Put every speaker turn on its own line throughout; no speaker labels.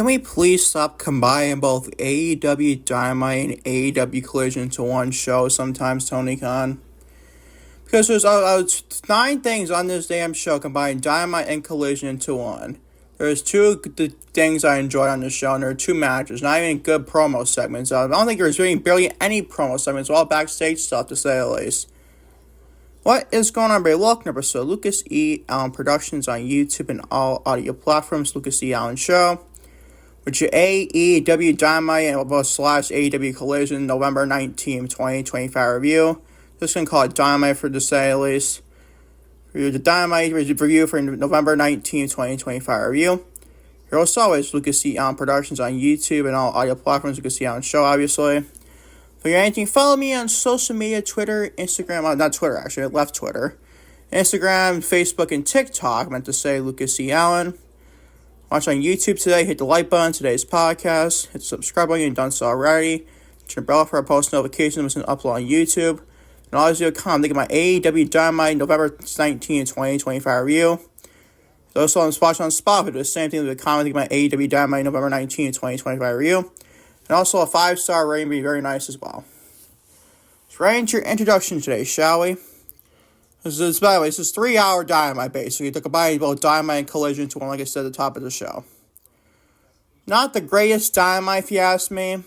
Can we please stop combining both AEW Dynamite and AEW Collision into one show sometimes, Tony Khan? Because there's 9 things on this damn show combining Dynamite and Collision into one. There's 2 things I enjoyed on this show, and there are 2 matches, not even good promo segments. I don't think there's really barely any promo segments, all backstage stuff to say the least. What is going on, everybody? Welcome to episode Lucas E. Allen Productions on YouTube and all audio platforms. Lucas E. Allen Show, which is AEW Dynamite and /AEW Collision November 19, 2025 review. Just going to call it Dynamite for the say at least. Review the Dynamite review for November 19, 2025 review. Here also always Lucas E. Allen Productions on YouTube and all audio platforms. Lucas E. Allen Show, obviously. For anything, follow me on social media, Twitter, Instagram, not Twitter actually, I left Twitter. Instagram, Facebook, and TikTok, I meant to say Lucas E. Allen. Watch on YouTube today, hit the like button, today's podcast, hit the subscribe button if you've done so already. Turn the bell for our post notifications when it's upload on YouTube. And always do a comment, think of my AEW Dynamite November 19, 2025 review. Those on watch on Spotify, do the same thing with a comment, think of my AEW Dynamite November 19, 2025 review. And also a 5-star rating would be very nice as well. Let's right into your introduction today, shall we? By the way, this is 3-hour Dynamite, basically, to combine both Dynamite and Collision to one, like I said at the top of the show. Not the greatest Dynamite, if you ask me.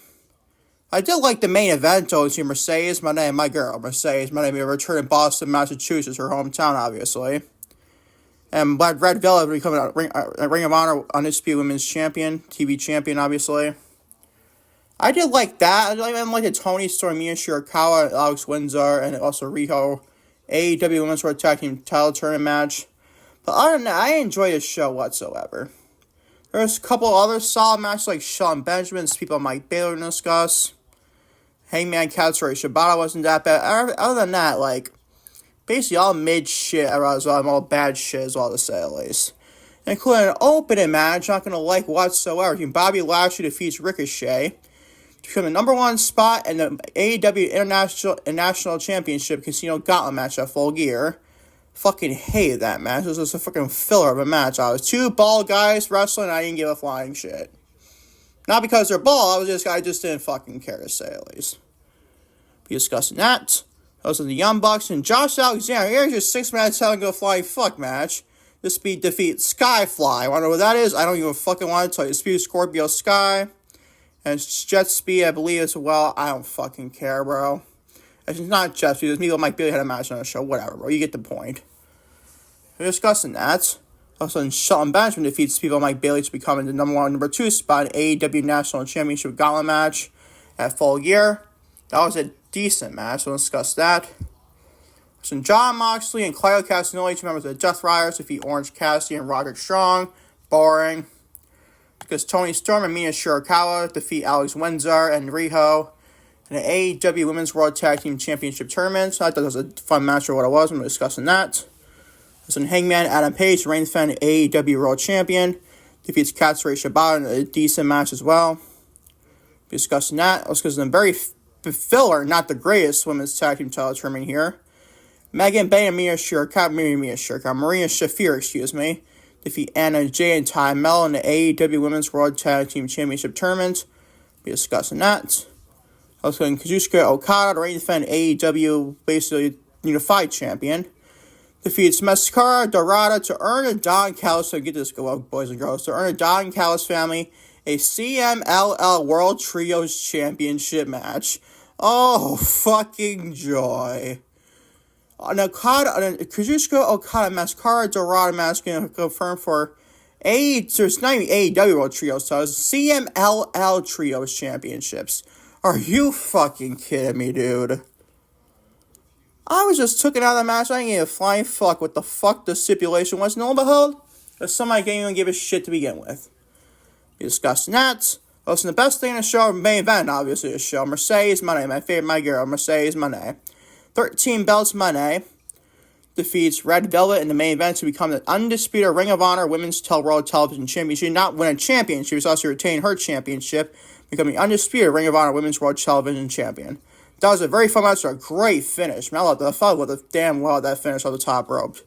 I did like the main event, though, to Mercedes Moné, my girl, Mercedes Moné, return in Boston, Massachusetts, her hometown, obviously. And Red Velvet becoming a Ring of Honor Undisputed Women's Champion, TV Champion, obviously. I did like that. I like the Toni story, Mina, Shirakawa, Alex Windsor, and also Riho. AEW Women's World Tag Team Title Tournament match. But other than that, I didn't enjoy this show whatsoever. There's a couple other solid matches like Shelton Benjamin, SpeedBall Mike Bailey to discuss. Hangman, Katsuyori, Shibata wasn't that bad. Other than that, like, basically all mid shit, as well, all bad shit as well to say at least. Including an opening match, not going to like whatsoever. Bobby Lashley defeats Ricochet to become the number 1 spot in the AEW National Championship Casino Gauntlet match at Full Gear. Fucking hated that match. This was a fucking filler of a match. I was 2 bald guys wrestling, and I didn't give a flying shit. Not because they're bald, I just didn't fucking care to say at least. Be discussing that. Those are the Young Bucks and Josh Alexander. Here's your 6-man telling go flying fuck match. This speed defeat SkyFly. Wonder what that is? I don't even fucking want to tell you. Dispute Scorpio Sky. And Jet Speed, I believe, as well. I don't fucking care, bro. It's not Jet Speed. It's me, Mike Bailey had a match on the show. Whatever, bro. You get the point. We're discussing that. Also, Shelton Benjamin defeats SpeedBall Mike Bailey to become the number 1 and number 2 spot in AEW National Championship Gauntlet match at Full Gear. That was a decent match, so we'll discuss that. So John Moxley and Claudio Castagnoli, 2 members of the Death Riders, defeat Orange Cassidy and Roderick Strong. Boring. Because Toni Storm and Mina Shirakawa defeat Alex Windsor and Riho in the AEW Women's World Tag Team Championship Tournament. So I thought that was a fun match for what it was. I'm discussing that. So Hangman Adam Page, reigning defending AEW World Champion, defeats Katsuyori Shibata in a decent match as well. Be discussing that. That's because it's a very filler, not the greatest women's tag team title tournament here. Megan Bayne and Marina Shafir, defeat Anna Jay and Ty Melo in the AEW Women's World Tag Team Championship Tournament. Be discussing that. Also, Kazuchika Okada, the reigning defending AEW basically Unified Champion, defeats Mascara Dorada to earn a Don Callis. So get this, boys and girls, to earn a Don Callis Family a CMLL World Trios Championship match. Oh, fucking joy. Kazuchika Okada Mascara Dorada match going to confirm for it's not even AEW World Trios titles, CMLL Trios Championships. Are you fucking kidding me, dude? I was just taken out of the match. I didn't give a flying fuck what the fuck the stipulation was. No, behold, because somebody didn't even give a shit to begin with. Be discussing that. Also, the best thing in the show, main event, obviously, the show, Mercedes Moné, my favorite, my girl, Mercedes Moné. 13 belts Moné defeats Red Velvet in the main event to become the undisputed Ring of Honor Women's World Television Championship. Not win a championship, she was also retain her championship, becoming undisputed Ring of Honor Women's World Television Champion. That was a very fun match, a great finish. Melo, the fun with a damn well that finish on the top rope.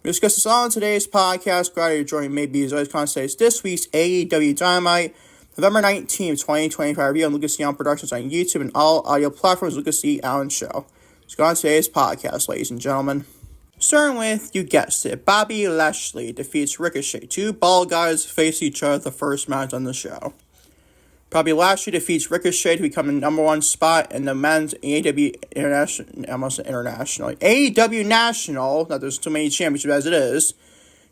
We discuss this all in today's podcast. Glad you're joining me. As always, contact this week's AEW Dynamite, November 19th, 2025. Review on Lucas Young Productions on YouTube and all audio platforms. Lucas E. Allen Show. Let's go on today's podcast, ladies and gentlemen. Starting with, you guessed it, Bobby Lashley defeats Ricochet. Two bald guys face each other the first match on the show. Bobby Lashley defeats Ricochet to become the number one spot in the men's AEW AEW National, not there's too many championships as it is.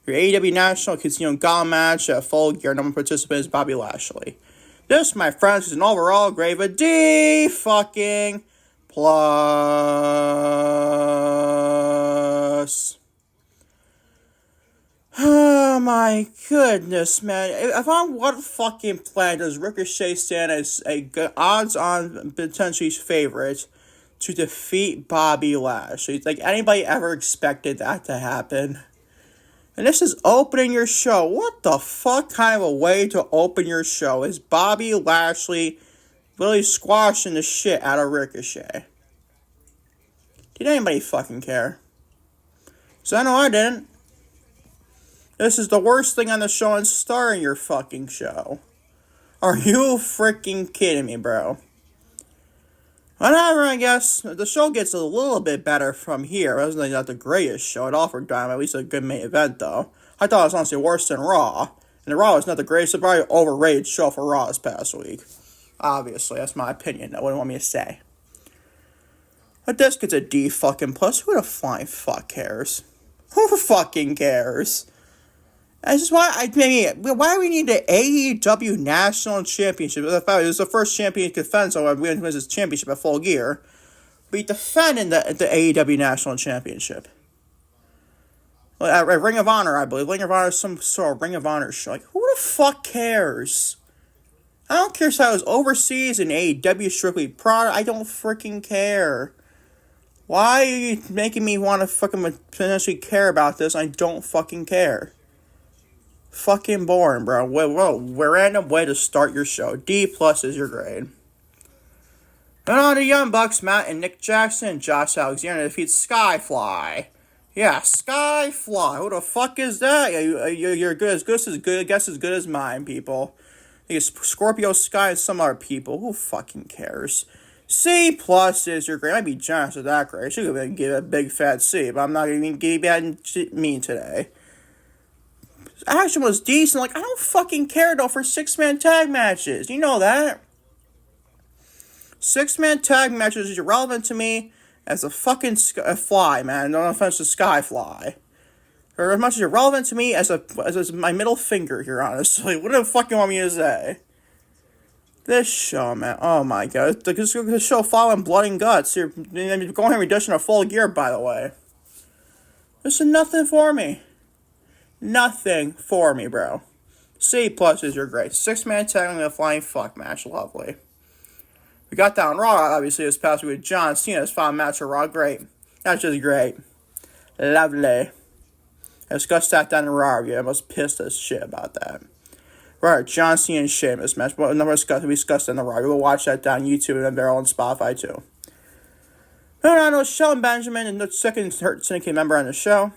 Your AEW National Casino Gauntlet match at Full Gear. Number one participant is Bobby Lashley. This, my friends, is an overall grade of a D fucking plus. Oh my goodness, man. If on what fucking planet does Ricochet stand as a good odds-on potentially favorite to defeat Bobby Lashley? Like, anybody ever expected that to happen? And this is opening your show. What the fuck kind of a way to open your show is Bobby Lashley really squashing the shit out of Ricochet? Did anybody fucking care? So I know I didn't. This is the worst thing on the show and starring your fucking show. Are you freaking kidding me, bro? Whatever, I guess. The show gets a little bit better from here. It wasn't not the greatest show at all for Dynamite. At least a good main event, though. I thought it was honestly worse than Raw. And the Raw was not the greatest. It's probably an overrated show for Raw this past week. Obviously, that's my opinion. That wouldn't want me to say. But this gets a D fucking plus. Who the flying fuck cares? Who fucking cares? That's just why why do we need the AEW National Championship? It was the first champion to defend, so we wins his championship at Full Gear. We defend in the AEW National Championship. At Ring of Honor, I believe. Ring of Honor is some sort of Ring of Honor show. Like, who the fuck cares? I don't care if I was overseas in AEW strictly product. I don't freaking care. Why are you making me want to fucking potentially care about this? I don't fucking care. Fucking boring, bro. We're random way to start your show. D plus is your grade. And on the Young Bucks, Matt and Nick Jackson, Josh Alexander defeats SkyFly. Yeah, SkyFly. Who the fuck is that? You're good as good as mine, people. I think it's Scorpio Sky and some other people. Who fucking cares? C plus is your grade. I'd be generous with that grade. I should have give it a big fat C, but I'm not even giving that mean today. Action was decent. Like, I don't fucking care, though, for 6-man tag matches. You know that. 6-man tag matches is irrelevant to me as a fucking fly, man. No offense to SkyFly. Or as much as irrelevant to me as my middle finger here, honestly. What the fuck you want me to say? This show, man. Oh, my God. The show following Blood and Guts. You're going rendition of Full Gear, by the way. This is nothing for me. Nothing for me, bro. C plus is your grade. 6-man tag in a flying fuck match. Lovely. We got that on Raw, obviously, this past week with John Cena's final match of Raw. Great. That's just great. Lovely. I discussed that down in Raw. Yeah, I was pissed as shit about that. Right, John Cena and Sheamus match. Well, we discussed in the Raw. We'll watch that down YouTube and they're all on Spotify, too. Moving on to Shelton Benjamin, and the second Hurt Syndicate member on the show.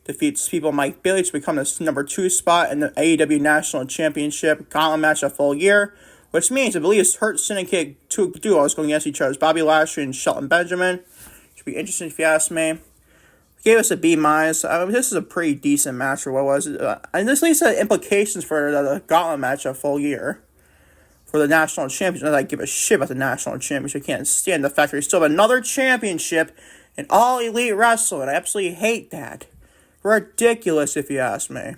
Defeats SpeedBall Mike Bailey to become the number 2 spot in the AEW National Championship Gauntlet match at Full Gear, which means I believe it's Hurt Syndicate duos going against each other. Bobby Lashley and Shelton Benjamin. Should be interesting if you ask me. Gave us a B-. This is a pretty decent match for what was it. And this at least had implications for the Gauntlet match at Full Gear for the National Championship. Not that I give a shit about the National Championship. I can't stand the fact that we still have another championship in All Elite Wrestling. I absolutely hate that. Ridiculous, if you ask me.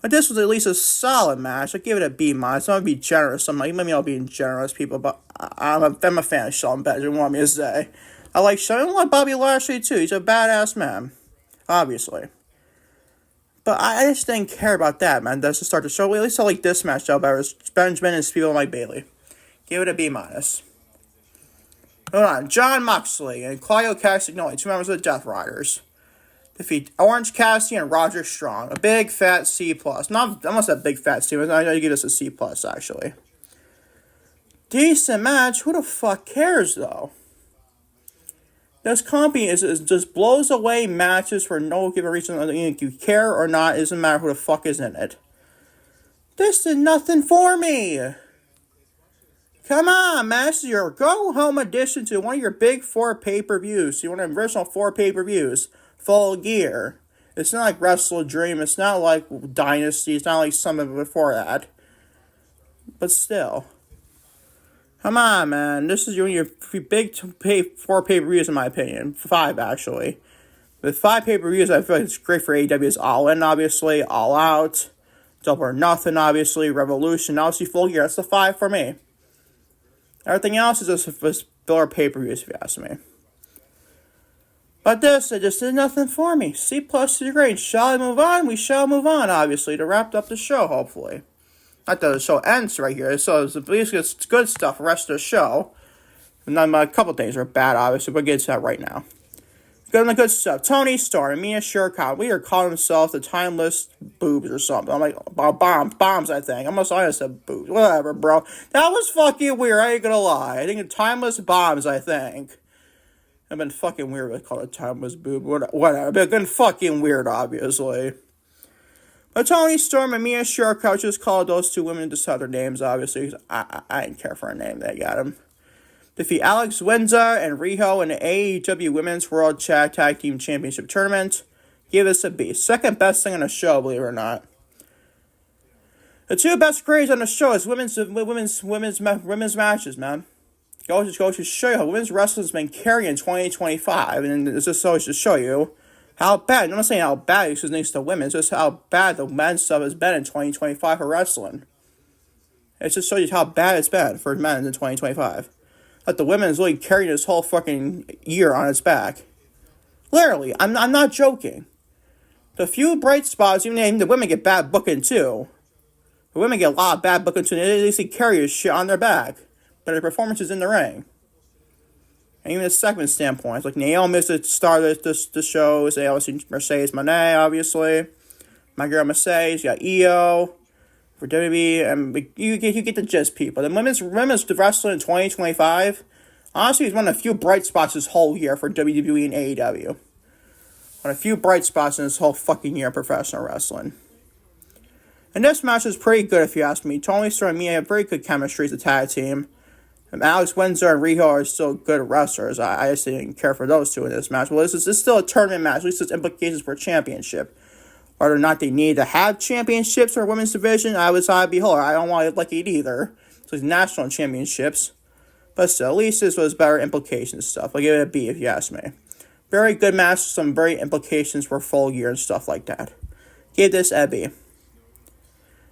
But this was at least a solid match. I give it a B-. I'm going to be generous. Maybe I'll be generous, people, but I'm a fan of Shelton Benjamin, want me to say. I like Shelton. I like Bobby Lashley, too. He's a badass man. Obviously. But I just didn't care about that, man. That's to start the show. At least I like this match, though. Better. Benjamin and SpeedBall Mike Bailey. Give it a B-. Hold on. John Moxley and Claudio Castagnoli, 2 members of the Death Riders. Defeat Orange Cassidy and Roderick Strong. A big fat C+. Not almost a big fat C, but I know you give us a C+, actually. Decent match. Who the fuck cares, though? This company is just blows away matches for no given reason. You care or not, it doesn't matter who the fuck is in it. This did nothing for me. Come on, man. This is your go-home addition to one of your big 4 pay-per-views. You want an original 4 pay-per-views. Full gear. It's not like Wrestle Dream. It's not like Dynasty. It's not like something before that. But still. Come on, man. This is your big 4 pay-per-views, in my opinion. 5, actually. With 5 pay-per-views, I feel like it's great for AEW. It's All In, obviously. All Out. Double or Nothing, obviously. Revolution. Obviously, Full Gear. That's the 5 for me. Everything else is just filler pay-per-views, if you ask me. But this, it just did nothing for me. C+ is great. Shall we move on? We shall move on, obviously, to wrap up the show, hopefully. Not that the show ends right here, so it's good stuff, the rest of the show. And then a couple things are bad, obviously, but we'll get to that right now. Good stuff. Toni Storm, Mina Shirakawa. We are calling themselves the Timeless Boobs or something. I'm like, bombs, I think. I said boobs. Whatever, bro. That was fucking weird, I ain't gonna lie. I think it's Timeless Bombs, I think. I've been fucking weird to call it Timeless Boob. Whatever. It's been fucking weird, obviously. But Toni Storm and Mina Shirakawa just called those 2 women just other names, obviously. I didn't care for a name. They got him. Defeat Alex Windsor and Riho in the AEW Women's World Tag Team Championship Tournament. Give us a B. Second best thing on the show, believe it or not. The 2 best grades on the show is women's matches, man. Go to show you how women's wrestling has been carrying 2025, and it's just so to show you how bad. I'm not saying how bad it's next to women. It's just how bad the men's stuff has been in 2025 for wrestling. It just shows you how bad it's been for men in 2025. Like the women is really carrying this whole fucking year on its back. Literally, I'm not joking. The few bright spots, even the women get bad booking too. The women get a lot of bad booking too. They carry this shit on their back. But their performances in the ring. And even the segment standpoint, like Naomi is the star of the shows. They obviously Mercedes Moné, obviously. My girl Mercedes, you got EO for WWE, and you get the gist, people. The women's wrestling in 2025, honestly, is one of the few bright spots this whole year for WWE and AEW. One of the few bright spots in this whole fucking year of professional wrestling. And this match is pretty good, if you ask me. Toni Storm and Mia have very good chemistry as a tag team. And Alex Windsor and Riho are still good wrestlers. I just didn't care for those 2 in this match. Well, this is still a tournament match. At least there's implications for a championship. Whether or not they need to have championships for a women's division, I don't want it like it either. So it's national championships. But still, at least this was better implications stuff. I'll give it a B if you ask me. Very good match, some very implications for Full Gear and stuff like that. Give this a B. And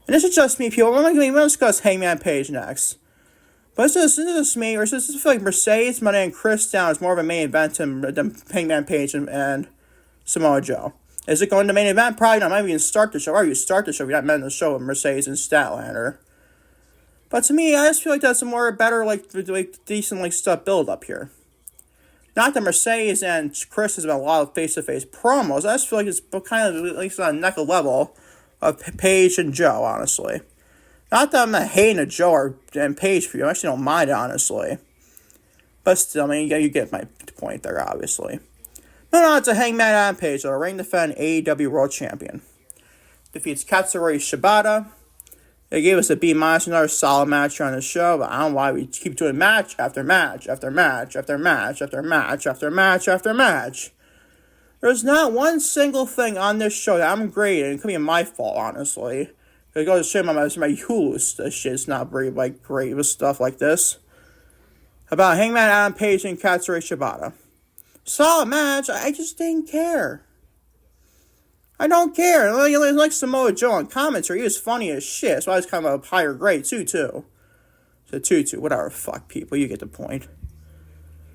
this is just me, people. We're going to discuss Hangman Page next. But this is me, or this feel like Mercedes Moné and Chris Down is more of a main event than Hangman Page and Samoa Joe. Is it going to main event? Probably not. Maybe even start the show. Or you start the show if you're not meant to show with Mercedes and Statlander. But to me, I just feel like that's a more better, decent, stuff build up here. Not that Mercedes and Chris has been a lot of face-to-face promos. I just feel like it's kind of at least on a neck level of Page and Joe, honestly. Not that I'm not hating a Joe and Page for you. I actually don't mind it, honestly. But still, you get my point there, obviously. No, it's a Hangman Adam Page, though. Reign defend AEW World Champion. Defeats Katsuyori Shibata. They gave us a B-, another solid match here on the show, but I don't know why we keep doing match after match after match after match after match after match after match. There's not one single thing on this show that I'm grading. It could be my fault, honestly. It goes to show my Hulu, this shit's not very, great with stuff like this. About Hangman Adam Page and Katsuyori Shibata. Solid match, I just didn't care. I don't care. Like Samoa Joe on commentary, he was funny as shit, so I was kind of a higher grade, too. So 2-2, whatever, fuck people, you get the point.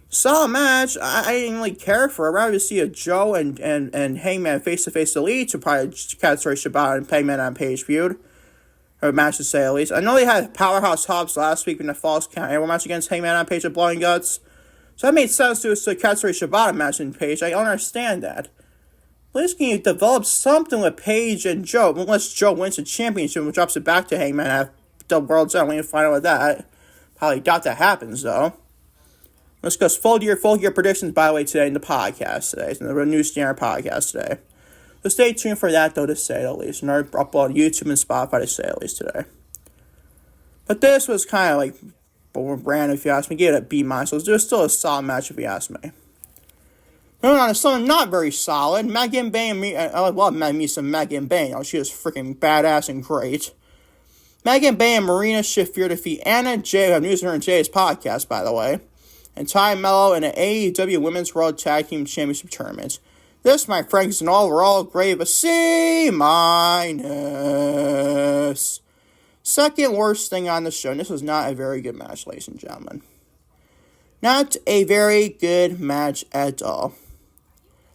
Solid match, I didn't really care for it. I'd rather see a Joe and Hangman face-to-face elite, to probably Katsuyori Shibata and Hangman Adam Page feud. Or match to say at least. I know they had Powerhouse Hobbs last week in the Falls Count Anywhere match against Hangman on Page of Blood and Guts. So that made sense to a Katsuyori Shibata match in Page. I don't understand that. At least can you develop something with Page and Joe, unless Joe wins the championship and drops it back to Hangman at the World's End. We need to find out with that. Probably doubt that happens, though. Let's discuss full year predictions, by the way, today in the podcast today. It's in the New Standard podcast today. So stay tuned for that, though, to say the least. And I'll upload YouTube and Spotify to say at least today. But this was kind of like random, if you ask me. Give it a B-. So it was still a solid match, if you ask me. Moving on to something not very solid. Megan Bayne. I love me some Megan Bayne. Oh, she was freaking badass and great. Megan Bayne and Marina Shafir defeat Anna Jay. We have news on her and Jay's podcast, by the way. And Ty Melo in an AEW Women's World Tag Team Championship tournament. This, my friends, is an overall grade of a C-. Second worst thing on the show. And this was not a very good match, ladies and gentlemen. Not a very good match at all.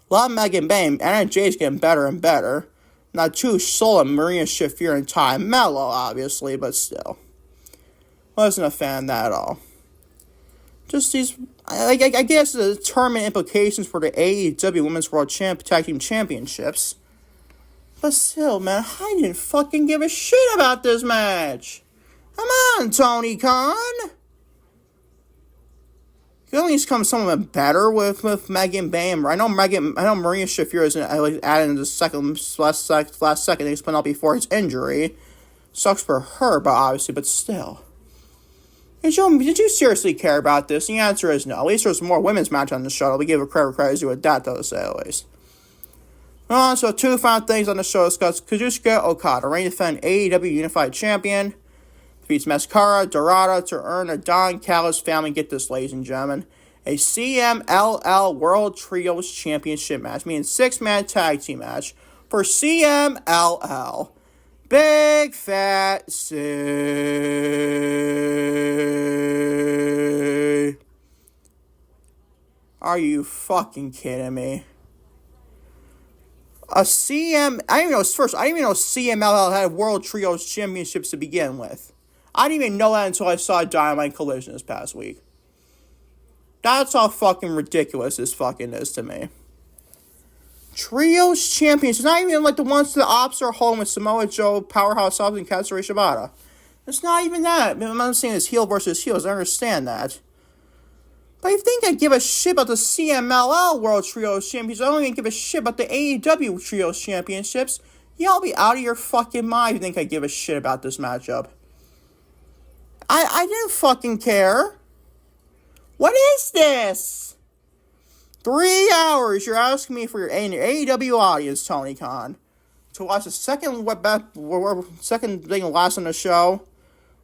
Love Megan Bayne. Anna Jay's getting better and better. Not too solid Marina Shafir and Ty Melo, obviously, but still. Wasn't a fan of that at all. Just these, I guess, the tournament implications for the AEW Women's World Tag Team Championships. But still, man, I didn't fucking give a shit about this match. Come on, Tony Khan. You at least come something better with Megan Bayne. I know Marina Shafir is added in the last second. He's put out before his injury. Sucks for her, but obviously, but still. Did you seriously care about this? The answer is no. At least there's more women's match on the show. We give a credit due with that, though, to say at least. So two final things on the show. Discuss Kazuchika Okada, reigning defending AEW Unified Champion. Defeats Mascara Dorada to earn a Don Callis Family. Get this, ladies and gentlemen. A CMLL World Trios Championship match. Meaning 6-man tag team match for CMLL. Big fat C. Are you fucking kidding me? I didn't even know CMLL had World Trios Championships to begin with. I didn't even know that until I saw Dynamite Collision this past week. That's how fucking ridiculous this fucking is to me. Trios Champions. It's not even like the ones the Ops are home with Samoa Joe, Powerhouse Hobbs, and Katsuyori Shibata. It's not even that. I'm not saying it's heel versus heels. I understand that. But you think I'd give a shit about the CMLL World Trios Champions? I don't even give a shit about the AEW Trios Championships. Y'all be out of your fucking mind if you think I'd give a shit about this matchup. I didn't fucking care. What is this? 3 hours you're asking me for your AEW audience, Tony Khan, to watch the second thing last on the show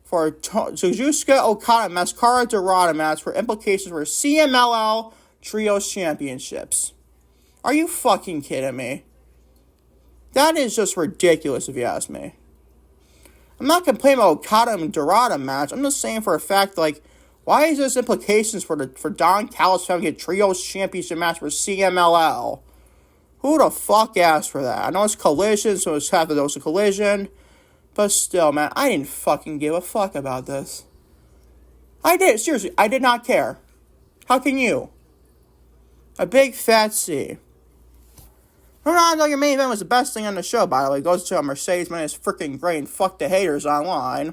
for Kazuchika Okada Mascara Dorada match for implications for CMLL Trios Championships. Are you fucking kidding me? That is just ridiculous if you ask me. I'm not complaining about Okada and Dorada match. I'm just saying for a fact, like, why is this implications for Don Callis Family a Trios Championship match for CMLL? Who the fuck asked for that? I know it's Collision, so it's half a dose of Collision. But still, man, I didn't fucking give a fuck about this. I did. Seriously, I did not care. How can you? A big fat C. Ronaldo, your main event was the best thing on the show, by the way. It goes to Mercedes Moné is freaking great and fuck the haters online.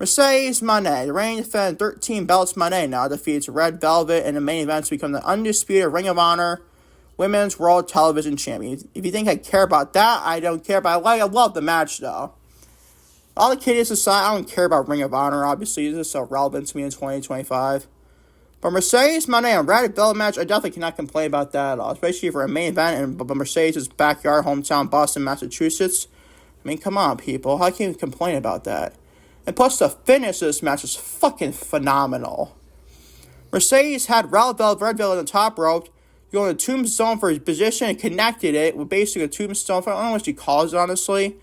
Mercedes Moné, the reigning defending 13 belts Moné now defeats Red Velvet in the main event to become the undisputed Ring of Honor Women's World Television Champion. If you think I care about that, I don't care. But I love the match, though. All the kiddies aside, I don't care about Ring of Honor, obviously. This is so relevant to me in 2025. But Mercedes Moné and Red Velvet match, I definitely cannot complain about that at all. Especially for a main event in Mercedes' backyard, hometown, Boston, Massachusetts. I mean, come on, people. How can you complain about that? And plus, the finish of this match is fucking phenomenal. Mercedes had Red Velvet on the top rope, going to tombstone for his position and connected it with basically a tombstone. I don't know what she calls it, honestly.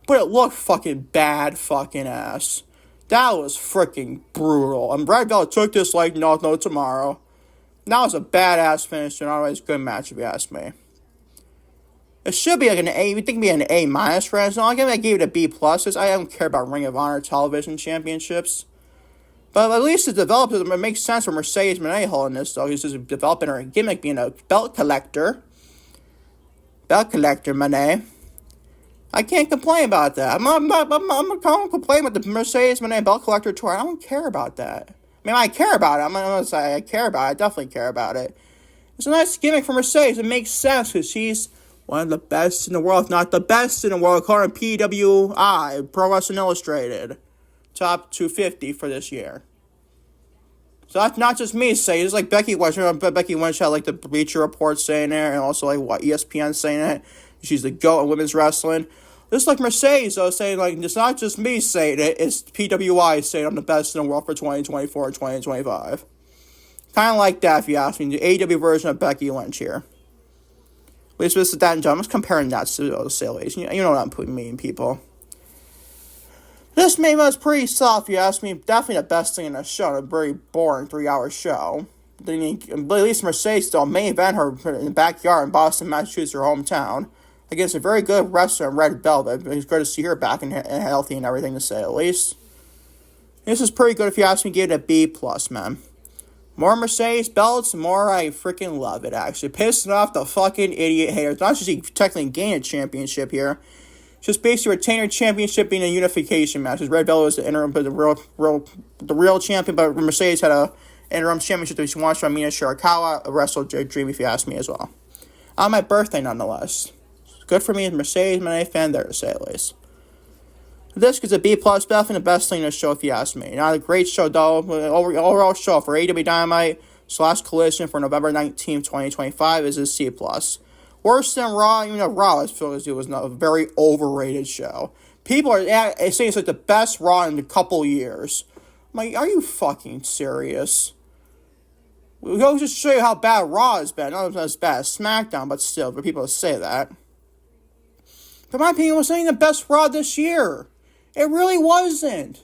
But it looked fucking bad fucking ass. That was freaking brutal. And Red Velvet took this like no tomorrow. That was a badass finish and always a good match if you ask me. It should be like an A. We think it'd be an A minus for us. I gave it a B plus. I don't care about Ring of Honor television championships. But at least it developed. It makes sense for Mercedes Moné holding this, though. He's just developing her gimmick, being a belt collector. Belt collector, Moné. I can't complain about that. I'm not complaining about the Mercedes Moné belt collector tour. I don't care about that. I mean, I care about it. I'm going to say I care about it. I definitely care about it. It's a nice gimmick for Mercedes. It makes sense because she's one of the best in the world, if not the best in the world, according to PWI, Pro Wrestling Illustrated. Top 250 for this year. So that's not just me saying it. It's like Becky Lynch. Becky Lynch had like the Bleacher Report saying it, and also like what ESPN saying it. She's the GOAT in women's wrestling. This is like Mercedes, though, saying like it's not just me saying it. It's PWI saying I'm the best in the world for 2024 and 2025. Kind of like that, if you ask me. The AEW version of Becky Lynch here. At least this is that and John. I'm just comparing that to the Sailors. You know what I'm putting me in, people. This main was pretty soft, if you ask me. Definitely the best thing in the show. A very boring 3-hour show. But at least Mercedes still main event her in the backyard in Boston, Massachusetts, her hometown. Against a very good wrestler in Red Velvet. It's good to see her back and healthy and everything, to say at least. This is pretty good, if you ask me. Give it a B+, man. More Mercedes belts, more I freaking love it, actually. Pissing off the fucking idiot haters. Not just he technically gained a championship here. Just basically retain her championship being a unification match. Red Velvet was the interim, but the real champion. But Mercedes had a interim championship that she wants from Mina Shirakawa, a wrestle dream, if you ask me as well. On my birthday, nonetheless. Good for me as Mercedes, my fan there, to say at least. This is a B+, definitely the best thing in the show, if you ask me. Not a great show, though. Overall show for AEW Dynamite / Collision for November 19th, 2025 is a C+. Worse than Raw, even though Raw, I feel as it was a very overrated show. People are saying it's like the best Raw in a couple years. I'm like, are you fucking serious? We'll go just show you how bad Raw has been. Not as bad as SmackDown, but still, for people to say that. But my opinion, it was the best Raw this year. It really wasn't.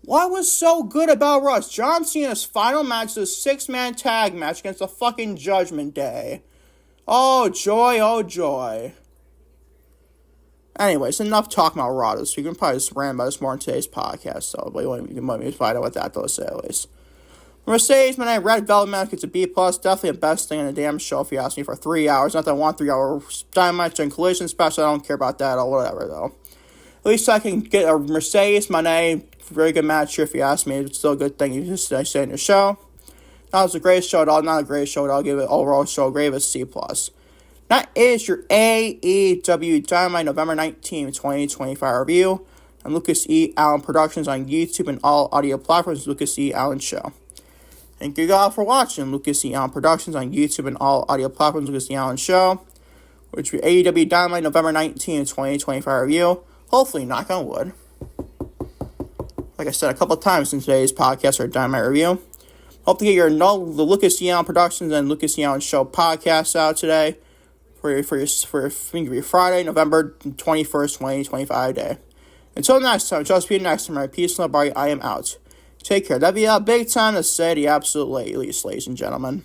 What was so good about Raw? John Cena's final match, the 6-man tag match against the fucking Judgment Day. Oh, joy, oh, joy. Anyways, enough talking about Raw this week. We can probably just rant about this more in today's podcast, so but you can let me find out what that does, say at least. Mercedes, man, Red Velvet match gets a B+. Definitely the best thing in the damn show, if you ask me, for 3 hours. Not that I want 3-hour Dynamite and Collision special. I don't care about that or whatever, though. At least I can get a Mercedes, my name. Very good match here, if you ask me. It's still a good thing you just say in the show. That was a great show at all. Not a great show at all. I'll give it overall show grade a C+. That is your AEW Dynamite November 19th, 2025 review on Lucas E. Allen Productions on YouTube and all audio platforms. Lucas E. Allen Show. Thank you all for watching Lucas E. Allen Productions on YouTube and all audio platforms. Lucas E. Allen Show, which will be AEW Dynamite November 19th, 2025 review. Hopefully, knock on wood. Like I said a couple of times in today's podcast or Dynamite review. Hope to get the Lucas E. Allen Productions and Lucas E. Allen Show podcasts out today for your Friday, November 21st, 2025 day. Until next time, just be next time. Peace and love, I am out. Take care. That'd be a big time to say the absolute least, ladies and gentlemen.